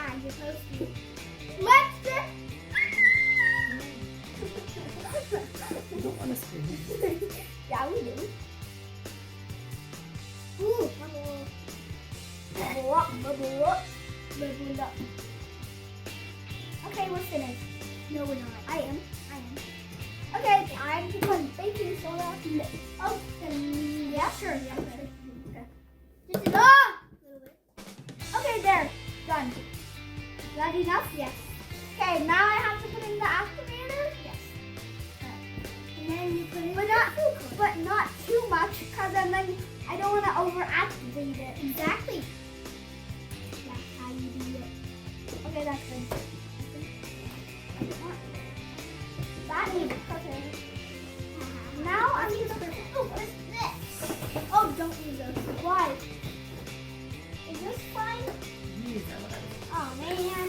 Yeah, you're supposed to. Let's just. You don't want to scream. Yeah, we do. Ooh, bubble. Bubble up, bubble up, bubble up. Okay, we're finished. No, we're not. I am. Okay, time to put baking soda in the oven. Yeah, sure. Yeah, okay. Just a little bit. Okay, there. Done. Is that enough? Yes. Okay, now I have to put in the activator? Yes. And then you put in but not too much, because then I don't want to overactivate it. Exactly. That's how you do it. Okay, that's good. That needs cooking. Now I'm going to put. Oh, what is this? Oh, don't use those. Why? Is this fine? Oh man.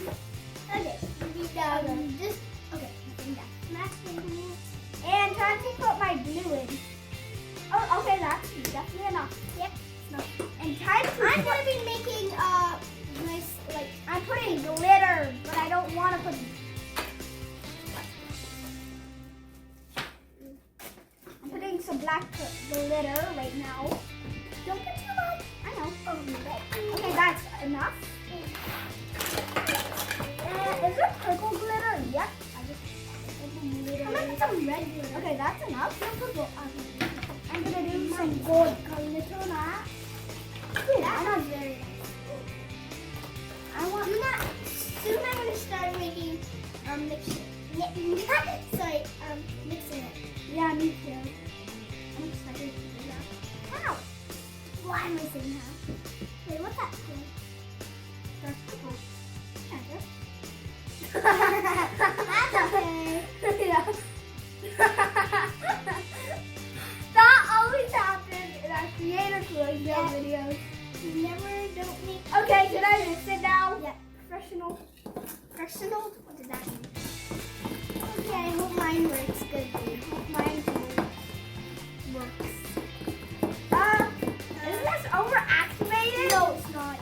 Okay. Just okay. And time to put my glue in. Oh, okay, that's definitely enough. Yep. No. And time to. I'm gonna be making nice like I'm putting glitter, but I don't want to put. I'm putting some black glitter right now. Don't put too much. I know. Okay, that's enough. Is it purple glitter? Yep. I'm gonna get some red glitter. Okay, that's enough. I'm gonna do some gold glitter now. Ooh, that sounds very nice. Soon I'm gonna start making mixing. Mixing it. Yeah, me too. I'm excited to do that. How? Why am I saying how? Wait, what's that called? That's purple. That's okay. Yeah. That always happens in our creator videos. We never don't make. Okay, should I mix it now? Yeah. Professional. What does that mean? Okay, I hope mine works good. Hope mine works. Is this overactivated? No, it's not.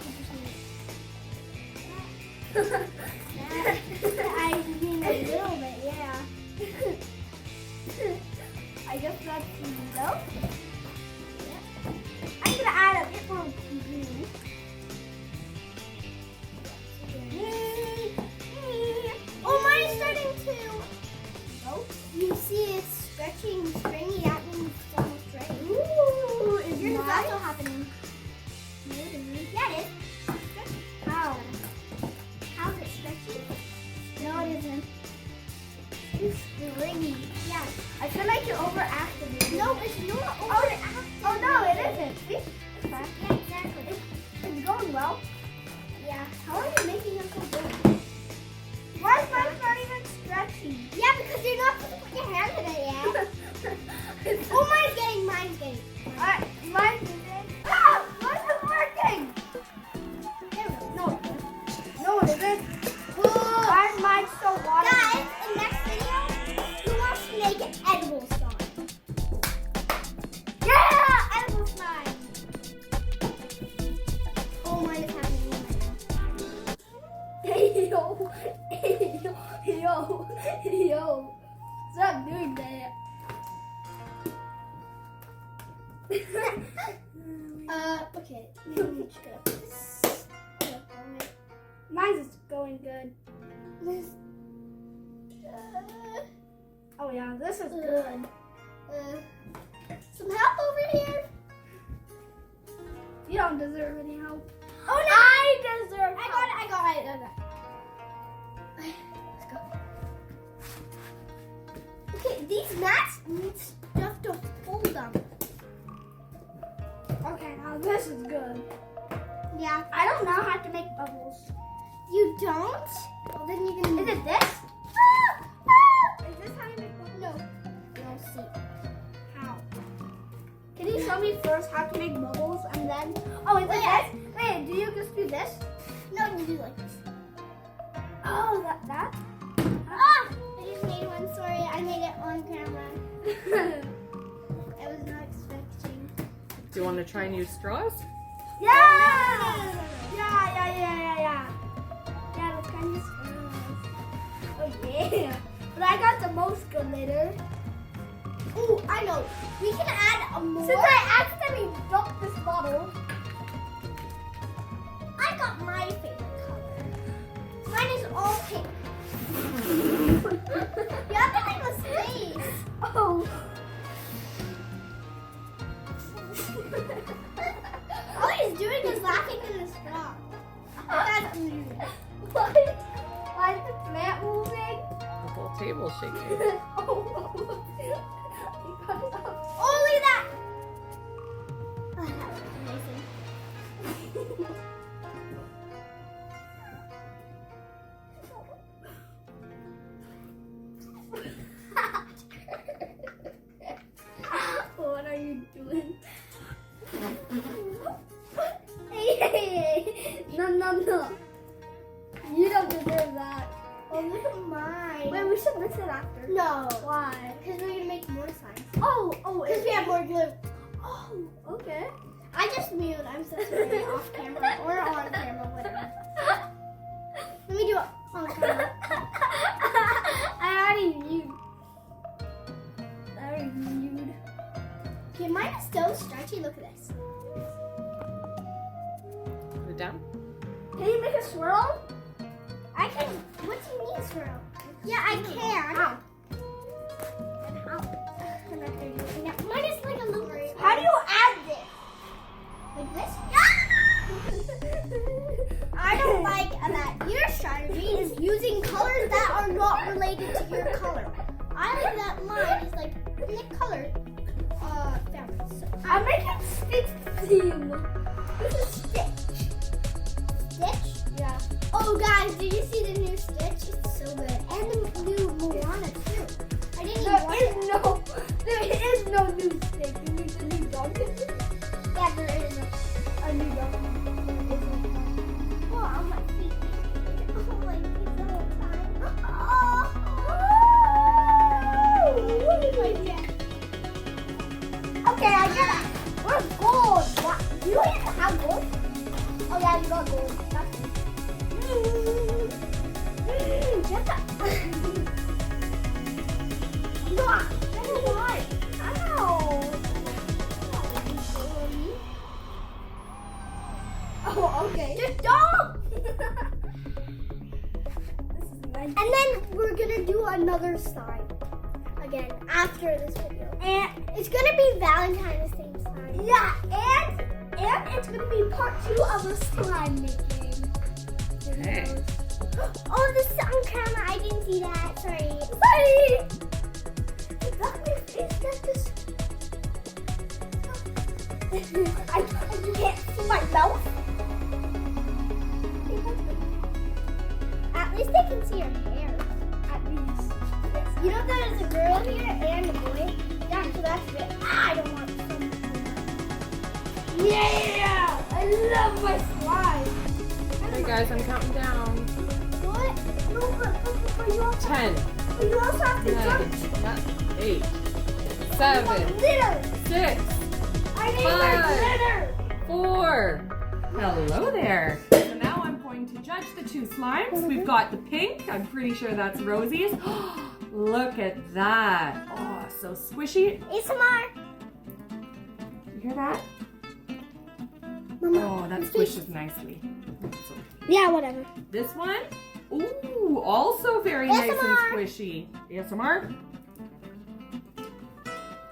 I mean a little bit, yeah. I guess that's enough. Yeah. I'm gonna add a bit more glue. Oh, mine's starting to. Oh, you see it's stretching, stringy. That means it's almost ready. Ooh, is yours also happening? No, it isn't. Yeah, it is. How? How's it stretchy? No, it isn't. It's stringy. Yeah. I feel like you're overactivating. No, it's not overactivating. Oh no, it isn't. See? It's fine. Yeah, exactly. It's going well. Yeah. How are you making it so good? Why is mine not even stretchy? Yeah, because you're not supposed to put your hand in it yet. Oh, mine's getting. Mine's getting. Ah! Why is it working? No, it isn't. Why is mine so watery? Guys, in the next video, who wants to make an edible slime? Yeah! Edible slime! Oh, mine is happening right now. Yo. Stop doing that. Okay. Mine's is going good. Oh yeah, this is good. Some help over here? You don't deserve any help. Oh no! I deserve help. I got it. Let's go. Okay, these mats need stuff to hold them. Okay, now this is good. Yeah. I don't know how to make bubbles. You don't? Well, then you're gonna. Is it this? Is this how you make bubbles? No. No, see. How? Can you show me first how to make bubbles and then? Oh, is it this? Wait, do you just do this? No, you do like this. Oh, that? Ah! I just made one. Sorry, I made it on camera. I was not expecting. Do you want to try and use straws? Yeah! Yeah. Yeah, Yeah, but I got the most glitter. Ooh, I know. We can add a more. Since I accidentally dropped this bottle. I got my favorite color. Mine is all pink. You have to make a space. Oh. All he's doing is laughing in the straw. That's weird. Why is the plant moving? The whole table's shaking. Only that. Oh, that was amazing. What are you doing? Hey. No. You don't deserve that. Oh, look at mine. Wait, we should mix it after. No. Why? Because we're going to make more signs. Oh, Because we have more glue. Oh, okay. I just mute. I'm so sorry. Off camera or on camera, whatever. Let me do it on camera. I already viewed. Okay, mine is so stretchy. Look at this. Put it down. Can you make a swirl? I can. What do you mean, swirl? Yeah, I can. How? I'm not gonna do it now. Mine is like a little. How do you add this? Like this? I don't like that your strategy is using colors that are not related to your color. I like that mine is like in the color family. So I'm making Stitch theme. this is Stitch. Stitch? Yeah. Oh guys, did you see the new Stitch? It's so good. And the new Moana too. I didn't even watch it. There is no new Stitch. You need the new donkey. Yeah, there is A new donkey. Oh, on my feet. Oh my feet the whole time. Okay, I get it. Where's gold? What? You don't even have gold? Oh yeah, you got gold. That's it. Get that. No, I don't want. Ow. Oh, okay. Just don't! This is nice. And then we're gonna do another sign again after this video. And It's gonna be Valentine's Day sign. yeah, and it's gonna be part 2 of the slime making. Okay. Oh, this is on camera. I didn't see that. Sorry. Sorry. Is that my face? That's just. You can't see my mouth. At least they can see your hair. At least. You know there's a girl here and a boy. Yeah, so that's it. I don't want some. Yeah, I love my slime. Hey guys, I'm counting down. What? No, but you also 10, but you also have to 9, jump. 8, 7, Glitter. 6, I need my 5, glitter. 4. Hello there. So now I'm going to judge the 2 slimes. We've got the pink. I'm pretty sure that's Rosie's. Look at that. Oh, so squishy. ASMR. You hear that? Mama. Oh, that squishes nicely. So Yeah, whatever. this one, ooh, also very nice and ASMR. squishy. ASMR.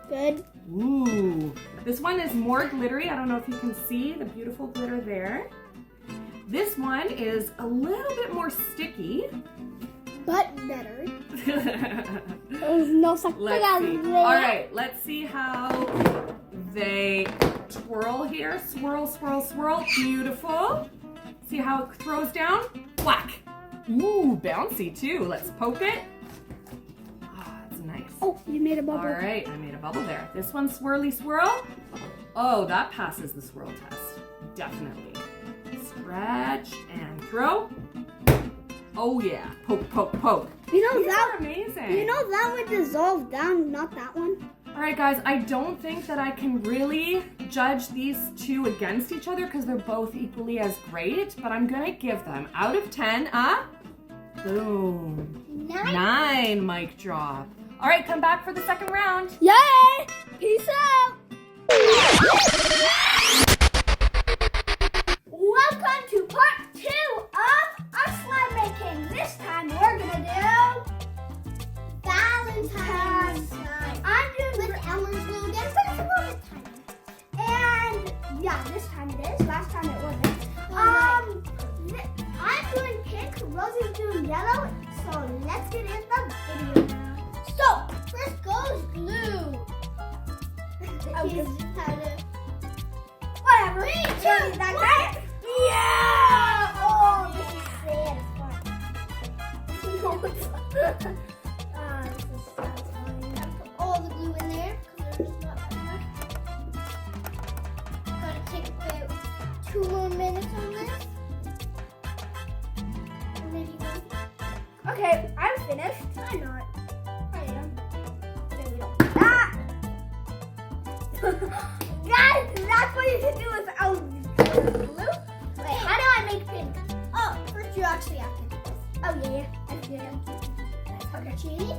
Good. Ooh, this one is more glittery. I don't know if you can see the beautiful glitter there. This one is a little bit more sticky. But better. There's no such Let's see. All right, let's see how they twirl here. Swirl, swirl, swirl. Beautiful. See how it throws down? Whack. Ooh, bouncy too. Let's poke it. Ah, that's nice. Oh, you made a bubble. All right, I made a bubble there. This one, swirly swirl. Oh, that passes the swirl test. Definitely. Stretch and throw. Oh yeah, poke, poke, poke. You know These that. are amazing. You know that would dissolve down, not that one. All right, guys, I don't think that I can really judge these 2 against each other because they're both equally as great, but I'm gonna give them out of 10, Boom. 9. 9, mic drop. All right, come back for the second round. Yay! Peace out! Welcome to part 2 of our slime making. This time we're gonna do Valentine's night. I'm doing With Elmer's glue again. But it's a little bit tiny. and yeah, this time it is. Last time it wasn't. I'm doing pink, Rosie's doing yellow, so let's get in the video now. So, first goes glue. Oh, He's had a Whatever. 3, 2, Is that 1. great? Yeah! Oh, this is sad. It's fun. This is satisfying. Put all the glue in there because there's not that much. Gonna take about 2 more minutes on this. Or maybe 1. Okay, I'm finished. I'm not. I am. There we go. Ah! Guys, that's what you can do without glue. Wait, how do I make pink? Oh, first you actually have to do this. Oh, yeah. That's good. Okay, Chili.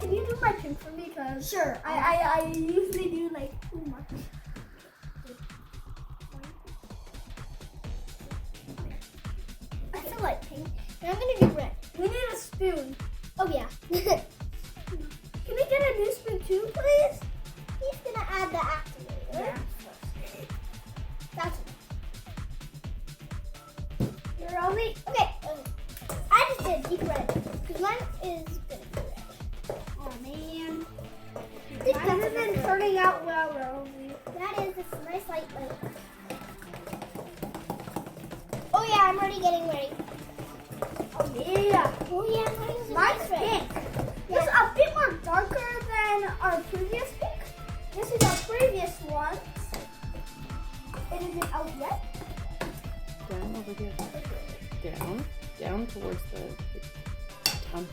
Can you do my pink for me? Because Sure. I usually do like too much. I feel like pink. And I'm gonna do red. We need a spoon. Oh yeah. Can we get a new spoon too, please? He's gonna add the activator. That's You're only. okay. I just did deep red because mine is gonna be red. Oh man. This Mine isn't turning out well, Rosie. That is this nice light. Oh yeah, I'm already getting ready. Oh yeah. Oh yeah, mine's Mine's red. pink. This is a bit more darker than our previous pink. This is our previous one. It isn't out yet. Down over here. Down towards the tongue.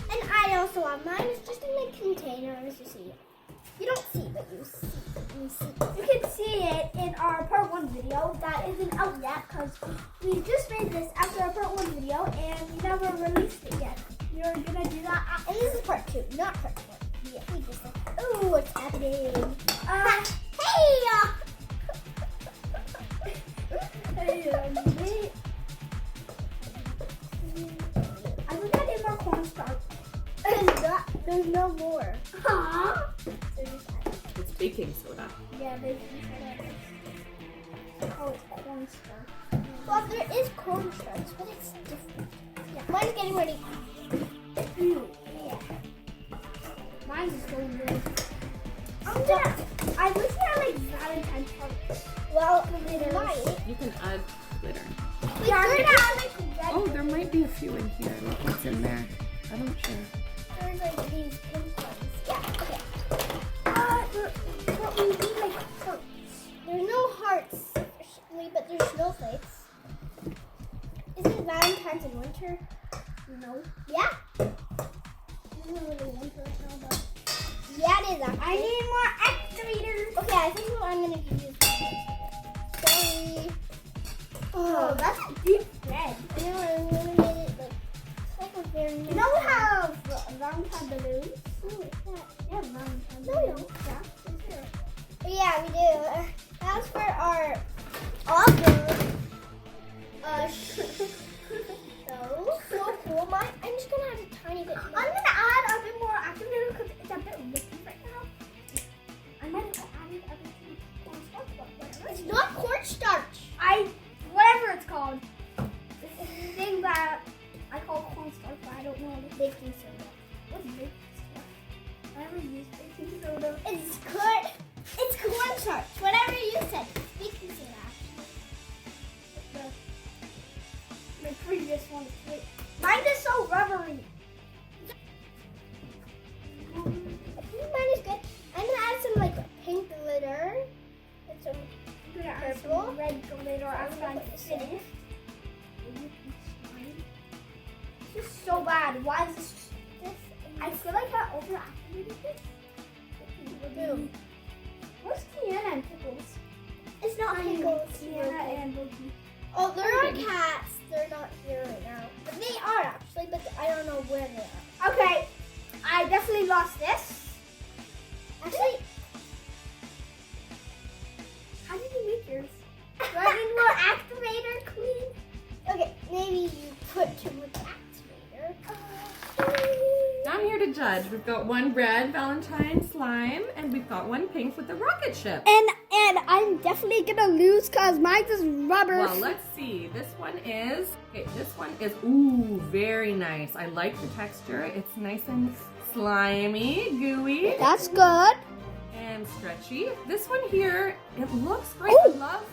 And I also have mine. Is just in the container, as you see. You don't see, but you see. You see. You can see it in our part 1 video that isn't out yet because we just made this after our part 1 video and we never released it yet. You're gonna do that after. And this is part 2, not part 1. Yeah, we just like, ooh, what's happening? Uh, Hey! I think I need more cornstarch. There's no more. Aww. So just add it. It's baking soda. Yeah, they oh, it's cornstarch. Well, there is cornstarch, but it's different. Yeah, mine's getting ready. Ew. Yeah. Mine is so good. I wish we had like Valentine's hearts. Well, Glitter. it might. You can add glitter. Wait, Yeah, there's, we're gonna have like red. Oh, there might be a few in here. Look what's in there. I'm not sure. there's like these pink ones. Yeah, okay. But we need like hearts. There's no hearts officially, but there's snowflakes. Isn't Valentine's in winter? No. Yeah? It's not really winter right now, but Yeah, it is actually. I need more activators. Okay, I think what I'm gonna use. Sorry. Oh, that's deep red. I know I'm gonna make it like a very You know we have Valentine balloons? Oh, what's that? Yeah, Valentine No, balloons. you Yeah, it's here. Oh, yeah, we do. That's for our awesome. So cool. I'm just gonna add a tiny bit. I'm gonna add a bit more activator because it's a bit liquid right now. I might have added everything cornstarch, but whatever. It's not cornstarch. Whatever it's called. It's the thing that I call cornstarch, but I don't know what Baking soda. what's baking soda. I never used baking soda. It's cornstarch. Whatever you said. Baking soda. My previous one. Mine is so rubbery. I think mine is good. I'm gonna add some like pink glitter and some I'm gonna add purple. some red glitter after I'm Put this in. finished. This is so bad. Why is this? I feel like I overactivated this. Boom. Where's Tiana and Pickles? It's not pickles. Tiana and Loki. Oh, there are cats. They're slime, but I don't know where they are. Okay, I definitely lost this. Actually, How did you make yours? Do I need more activator, Queen? okay, maybe you put too much activator. I'm here to judge. We've got one red Valentine slime, and we've got one pink with the rocket ship. And I'm definitely gonna lose because mine is rubber. Well, let's see. This one is, ooh, very nice. I like the texture. It's nice and slimy, gooey, That's good. and stretchy. This one here, it looks great. Ooh. I love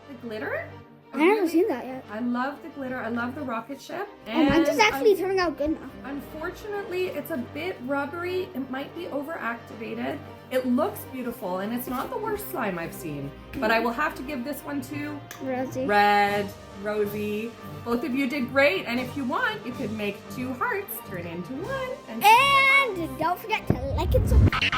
the glitter. I haven't seen that yet. I love the glitter. I love the rocket ship. Oh, mine's is actually turning out good now. Unfortunately, it's a bit rubbery. It might be overactivated. It looks beautiful, and it's not the worst slime I've seen. But I will have to give this one to Rosie. Red, Rosie. Both of you did great, and if you want, you could make 2 hearts turn into 1. And don't forget to like and subscribe.